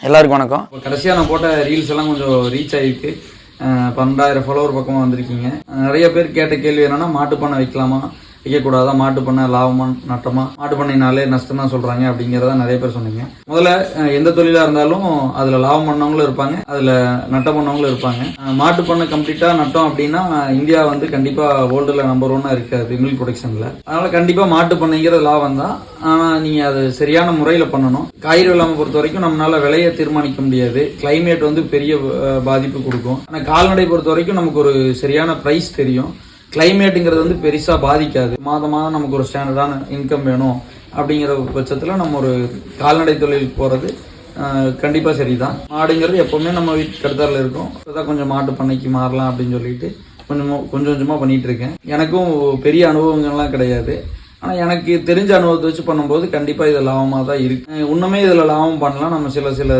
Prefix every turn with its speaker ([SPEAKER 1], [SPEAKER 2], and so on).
[SPEAKER 1] எல்லாருக்கும் வணக்கம்.
[SPEAKER 2] கடைசியாக நான் போட்ட ரீல்ஸ் எல்லாம் கொஞ்சம் ரீச் ஆகிருக்கு. 12,000 ஃபாலோவர் பக்கமாக வந்திருக்கீங்க. நிறைய பேர் கேட்ட கேள்வி என்னன்னா, மாட்டுப்பண்ணை வைக்கலாமா வைக்கக்கூடாதா, மாட்டுப்பண்ணை லாபமா நட்டமா, மாட்டுப்பண்ணைனாலே நஷ்டம் தான் சொல்றாங்க அப்படிங்கிறத நிறைய பேர் சொன்னீங்க. முதல்ல எந்த தொழிலாக இருந்தாலும் அதில் லாபம் பண்ணவங்களும் இருப்பாங்க, அதில் நட்டம் பண்ணவங்களும் இருப்பாங்க. மாட்டுப்பண்ணை கம்ப்ளீட்டாக நட்டோம் அப்படின்னா இந்தியா வந்து கண்டிப்பாக வேர்ல்டில் நம்பர் 1 இருக்காது மில்க் ப்ரொடக்ஷனில். அதனால் கண்டிப்பாக மாட்டுப்பண்ணைங்கிறது லாபம் தான். ஆனால் நீங்கள் அது சரியான முறையில் பண்ணணும். காய்கறி வெள்ளாமை பொறுத்த வரைக்கும் நம்மளால விலையை தீர்மானிக்க முடியாது. கிளைமேட் வந்து பெரிய பாதிப்பு கொடுக்கும். ஆனால் கால்நடை பொறுத்த வரைக்கும் நமக்கு ஒரு சரியான ப்ரைஸ் தெரியும். கிளைமேட்டுங்கிறது வந்து பெருசாக பாதிக்காது. மாதம் நமக்கு ஒரு ஸ்டாண்டர்டான இன்கம் வேணும் அப்படிங்கிற பட்சத்தில் நம்ம ஒரு கால்நடை தொழில் போகிறது கண்டிப்பாக சரிதான். மாடுங்கிறது எப்போவுமே நம்ம வீட்டு கடுத்தாரில் இருக்கும். இப்போதான் கொஞ்சம் மாட்டு பண்ணைக்கு மாறலாம் அப்படின்னு சொல்லிட்டு கொஞ்சம் கொஞ்சமாக பண்ணிகிட்டு இருக்கேன். எனக்கும் பெரிய அனுபவங்கள்லாம் கிடையாது. ஆனால் எனக்கு தெரிஞ்ச அனுபவத்தை வச்சு பண்ணும்போது கண்டிப்பாக இதில் லாபமாக தான் இருக்குது. இன்னுமே இதில் லாபம் பண்ணலாம். நம்ம சில